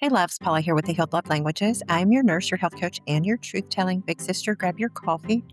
Hey, loves, Paula here with the Healed Love Languages. I'm your nurse, your health coach, and your truth telling big sister. Grab your coffee,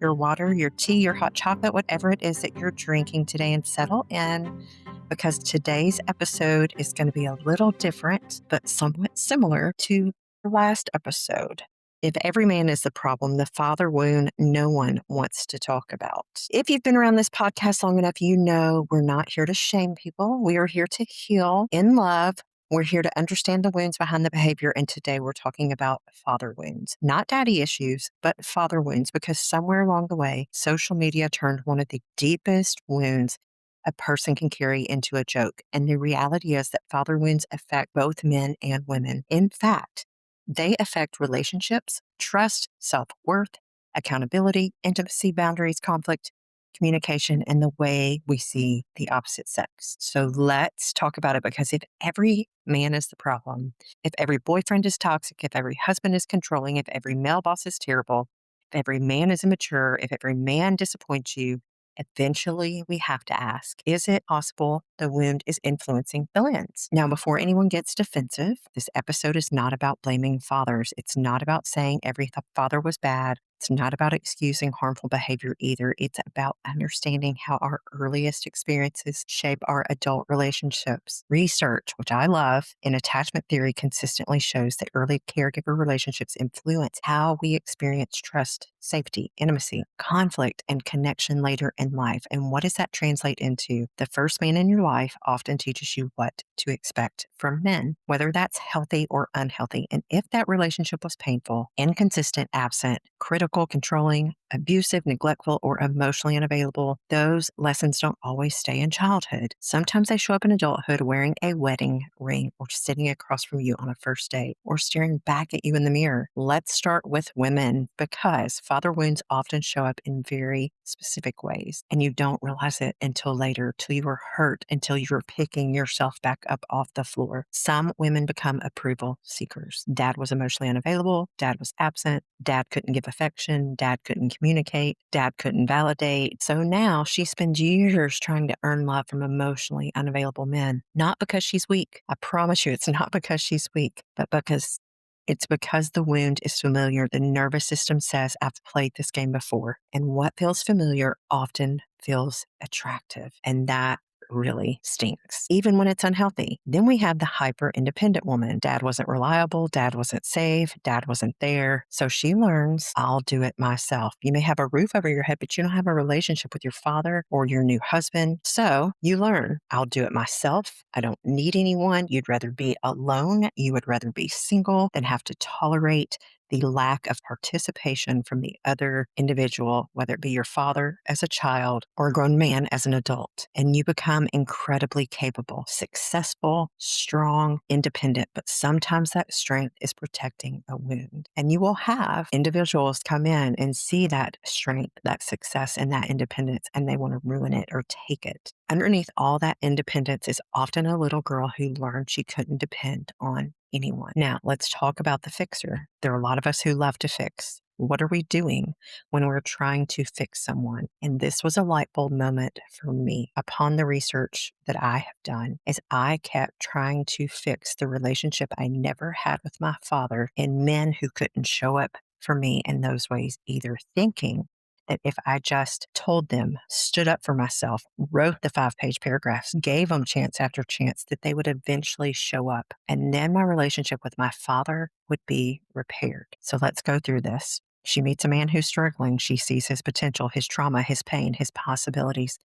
your water, your tea, your hot chocolate, whatever it is that you're drinking today, and settle in because today's episode is going to be a little different, but somewhat similar to the last episode. If every man is the problem, the father wound no one wants to talk about. If you've been around this podcast long enough, you know we're not here to shame people. We are here to heal in love. We're here to understand the wounds behind the behavior. And today we're talking about father wounds, not daddy issues, but father wounds, because somewhere along the way, social media turned one of the deepest wounds a person can carry into a joke. And the reality is that father wounds affect both men and women. In fact, they affect relationships, trust, self worth, accountability, intimacy, boundaries, conflict, communication, and the way we see the opposite sex. So let's talk about it, because if every man is the problem, if every boyfriend is toxic, if every husband is controlling, if every male boss is terrible, if every man is immature, if every man disappoints you, eventually we have to ask, is it possible the wound is influencing the lens? Now, before anyone gets defensive, this episode is not about blaming fathers. It's not about saying every father was bad. It's not about excusing harmful behavior either. It's about understanding how our earliest experiences shape our adult relationships. Research, which I love, in attachment theory consistently shows that early caregiver relationships influence how we experience trust, safety, intimacy, conflict, and connection later in life. And what does that translate into? The first man in your life often teaches you what to expect from men, whether that's healthy or unhealthy. And if that relationship was painful, inconsistent, absent, critical, controlling, abusive, neglectful, or emotionally unavailable, those lessons don't always stay in childhood. Sometimes they show up in adulthood wearing a wedding ring, or sitting across from you on a first date, or staring back at you in the mirror. Let's start with women, because father wounds often show up in very specific ways, and you don't realize it until later, till you are hurt, until you're picking yourself back up off the floor. Some women become approval seekers. Dad was emotionally unavailable. Dad was absent. Dad couldn't give affection. Dad couldn't communicate. Dad couldn't validate. So now she spends years trying to earn love from emotionally unavailable men, not because she's weak. I promise you, it's not because she's weak, but because the wound is familiar. The nervous system says, I've played this game before. And what feels familiar often feels attractive. And that really stinks, even when it's unhealthy. Then we have the hyper independent woman. Dad wasn't reliable. Dad wasn't safe. Dad wasn't there. So she learns, I'll do it myself. You may have a roof over your head, but you don't have a relationship with your father or your new husband. So you learn, I'll do it myself. I don't need anyone. You'd rather be alone. You would rather be single than have to tolerate the lack of participation from the other individual, whether it be your father as a child or a grown man as an adult. And you become incredibly capable, successful, strong, independent, but sometimes that strength is protecting a wound. And you will have individuals come in and see that strength, that success, and that independence, and they want to ruin it or take it. Underneath all that independence is often a little girl who learned she couldn't depend on anyone. Now, let's talk about the fixer. There are a lot of us who love to fix. What are we doing when we're trying to fix someone? And this was a light bulb moment for me upon the research that I have done, as I kept trying to fix the relationship I never had with my father and men who couldn't show up for me in those ways, either thinking that if I just told them, stood up for myself, wrote the 5-page paragraphs, gave them chance after chance, that they would eventually show up. And then my relationship with my father would be repaired. So let's go through this. She meets a man who's struggling. She sees his potential, his trauma, his pain, his possibilities.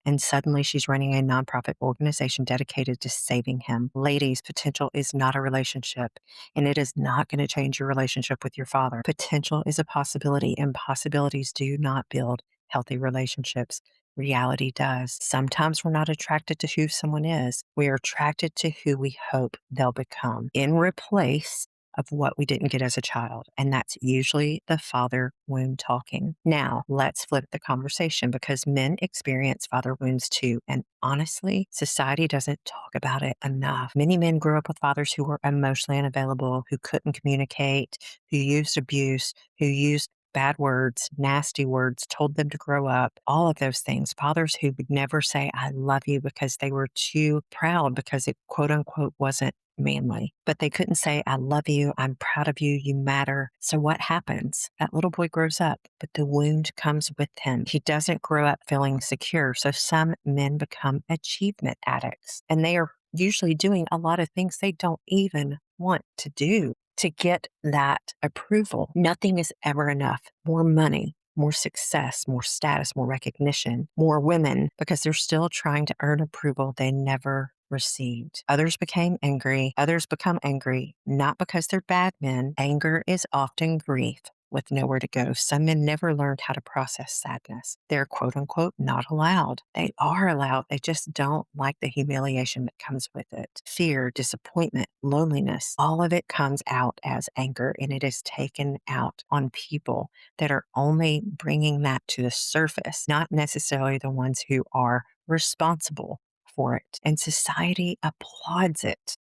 And suddenly she's running a nonprofit organization dedicated to saving him. Ladies, potential is not a relationship, and it is not going to change your relationship with your father. Potential is a possibility, and possibilities do not build healthy relationships. Reality does. Sometimes we're not attracted to who someone is. We are attracted to who we hope they'll become in replace of what we didn't get as a child. And that's usually the father wound talking. Now, let's flip the conversation, because men experience father wounds too. And honestly, society doesn't talk about it enough. Many men grew up with fathers who were emotionally unavailable, who couldn't communicate, who used abuse, who used bad words, nasty words, told them to grow up, all of those things. Fathers who would never say, I love you, because they were too proud, because it quote unquote wasn't manly, but they couldn't say, I love you, I'm proud of you, you matter. So what happens? That little boy grows up, but the wound comes with him. He doesn't grow up feeling secure. So some men become achievement addicts, and they are usually doing a lot of things they don't even want to do to get that approval. Nothing is ever enough. More money, more success, more status, more recognition, more women, because they're still trying to earn approval they never received. Others became angry. Others become angry, not because they're bad men. Anger is often grief with nowhere to go. Some men never learned how to process sadness. They're quote unquote not allowed. They are allowed. They just don't like the humiliation that comes with it. Fear, disappointment, loneliness, all of it comes out as anger, and it is taken out on people that are only bringing that to the surface, not necessarily the ones who are responsible for it. And society applauds it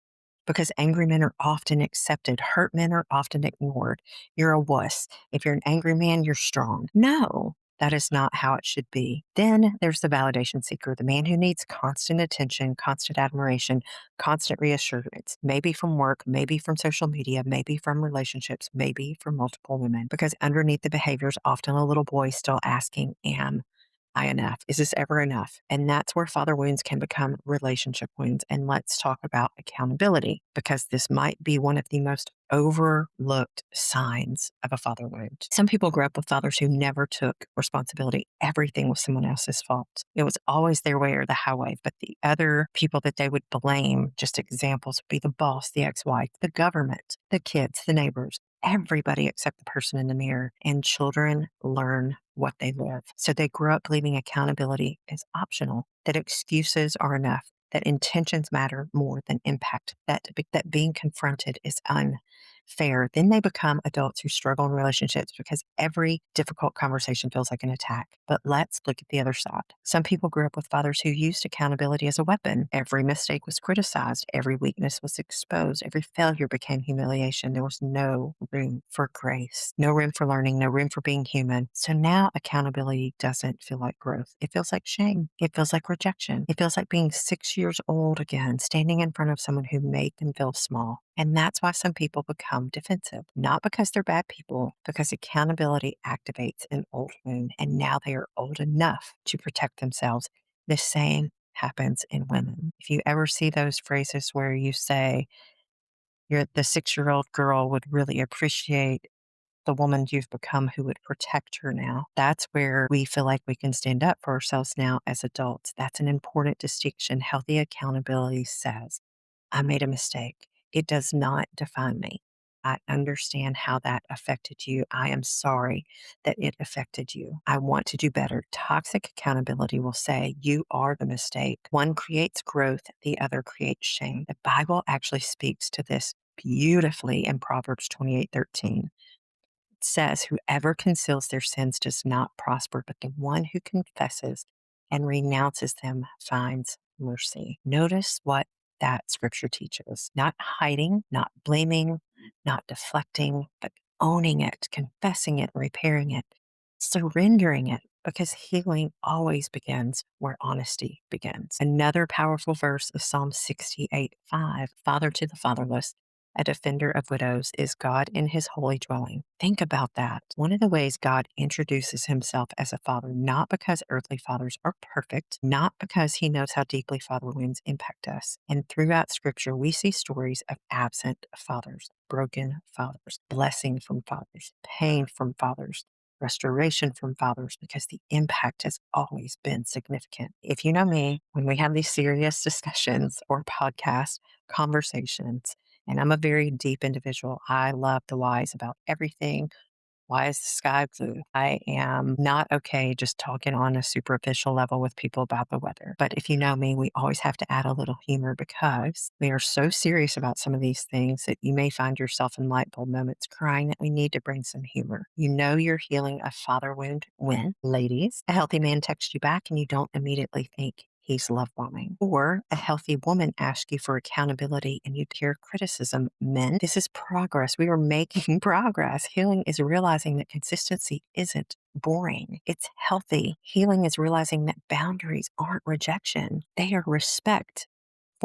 because angry men are often accepted. Hurt men are often ignored. You're a wuss. If you're an angry man, you're strong. No, that is not how it should be. Then there's the validation seeker, the man who needs constant attention, constant admiration, constant reassurance, maybe from work, maybe from social media, maybe from relationships, maybe from multiple women. Because underneath the behavior is often a little boy still asking, am I enough? Is this ever enough? And that's where father wounds can become relationship wounds. And let's talk about accountability, because this might be one of the most overlooked signs of a father wound. Some people grew up with fathers who never took responsibility. Everything was someone else's fault. It was always their way or the highway. But the other people that they would blame, just examples, would be the boss, the ex-wife, the government, the kids, the neighbors, everybody except the person in the mirror. And children learn what they live. So they grow up believing accountability is optional, that excuses are enough, that intentions matter more than impact, that being confronted is unfair. Then they become adults who struggle in relationships because every difficult conversation feels like an attack. But let's look at the other side. Some people grew up with fathers who used accountability as a weapon. Every mistake was criticized, every weakness was exposed, every failure became humiliation. There was no room for grace, no room for learning, no room for being human. So now accountability doesn't feel like growth. It feels like shame. It feels like rejection. It feels like being 6 years old again, standing in front of someone who made them feel small. And that's why some people become defensive, not because they're bad people, because accountability activates an old wound, and now they are old enough to protect themselves. The same happens in women. If you ever see those phrases where you say, the 6-year-old girl would really appreciate the woman you've become who would protect her now. That's where we feel like we can stand up for ourselves now as adults. That's an important distinction. Healthy accountability says, I made a mistake. It does not define me. I understand how that affected you. I am sorry that it affected you. I want to do better. Toxic accountability will say, you are the mistake. One creates growth, the other creates shame. The Bible actually speaks to this beautifully in Proverbs 28:13. Says, whoever conceals their sins does not prosper, but the one who confesses and renounces them finds mercy. Notice what that scripture teaches: not hiding, not blaming, not deflecting, but owning it, confessing it, repairing it, surrendering it, because healing always begins where honesty begins. Another powerful verse is Psalm 68:5. Father to the fatherless, a defender of widows, is God in his holy dwelling. Think about that. One of the ways God introduces himself as a father, not because earthly fathers are perfect, not because he knows how deeply father wounds impact us. And throughout scripture, we see stories of absent fathers, broken fathers, blessing from fathers, pain from fathers, restoration from fathers, because the impact has always been significant. If you know me, when we have these serious discussions or podcast conversations, and I'm a very deep individual. I love the whys about everything. Why is the sky blue? I am not okay just talking on a superficial level with people about the weather. But if you know me, we always have to add a little humor because we are so serious about some of these things that you may find yourself in light bulb moments crying that we need to bring some humor. You know you're healing a father wound when, ladies, a healthy man texts you back and you don't immediately think he's love bombing. Or a healthy woman asks you for accountability and you hear criticism. Men, this is progress. We are making progress. Healing is realizing that consistency isn't boring. It's healthy. Healing is realizing that boundaries aren't rejection. They are respect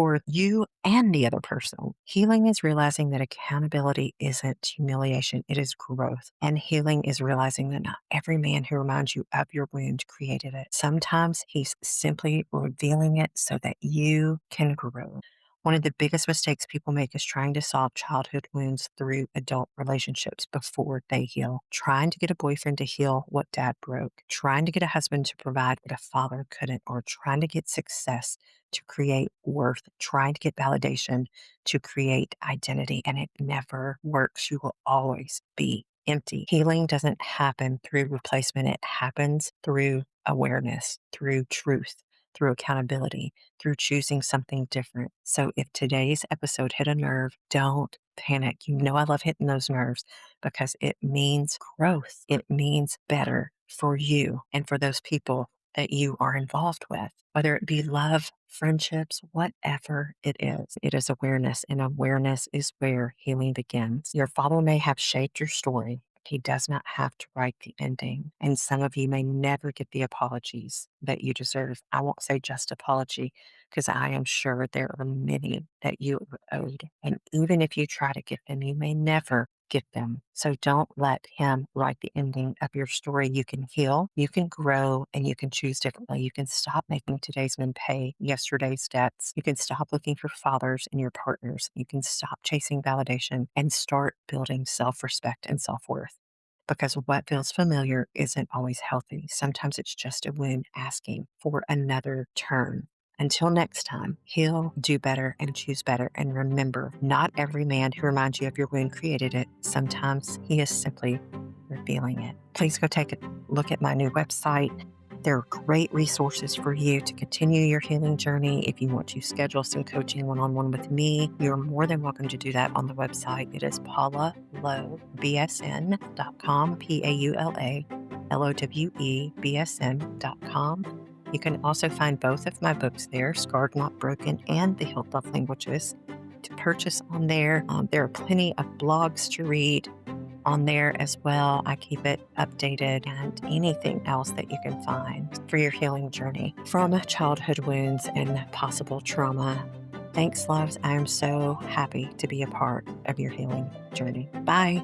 for you and the other person. Healing is realizing that accountability isn't humiliation, it is growth. And healing is realizing that not every man who reminds you of your wound created it. Sometimes he's simply revealing it so that you can grow. One of the biggest mistakes people make is trying to solve childhood wounds through adult relationships before they heal. Trying to get a boyfriend to heal what dad broke, trying to get a husband to provide what a father couldn't, or trying to get success to create worth, trying to get validation to create identity. And it never works. You will always be empty. Healing doesn't happen through replacement, it happens through awareness, through truth, through accountability, through choosing something different. So if today's episode hit a nerve, don't panic. You know, I love hitting those nerves because it means growth. It means better for you and for those people that you are involved with, whether it be love, friendships, whatever it is awareness, and awareness is where healing begins. Your father may have shaped your story. He does not have to write the ending. And some of you may never get the apologies that you deserve. I won't say just apology because I am sure there are many that you are owed. And even if you try to get them, you may never get them. So don't let him write the ending of your story. You can heal, you can grow, and you can choose differently. You can stop making today's men pay yesterday's debts. You can stop looking for fathers in your partners. You can stop chasing validation and start building self-respect and self-worth. Because what feels familiar isn't always healthy. Sometimes it's just a wound asking for another turn. Until next time, heal, do better, and choose better. And remember, not every man who reminds you of your wound created it. Sometimes he is simply revealing it. Please go take a look at my new website. There are great resources for you to continue your healing journey. If you want to schedule some coaching one-on-one with me, you're more than welcome to do that on the website. It is paulalowebsn.com, PAULALOWEBSN.com. You can also find both of my books there, Scarred Not Broken and The Healed Love Languages, to purchase on there. There are plenty of blogs to read on there as well. I keep it updated, and anything else that you can find for your healing journey from childhood wounds and possible trauma. Thanks, loves. I am so happy to be a part of your healing journey. Bye.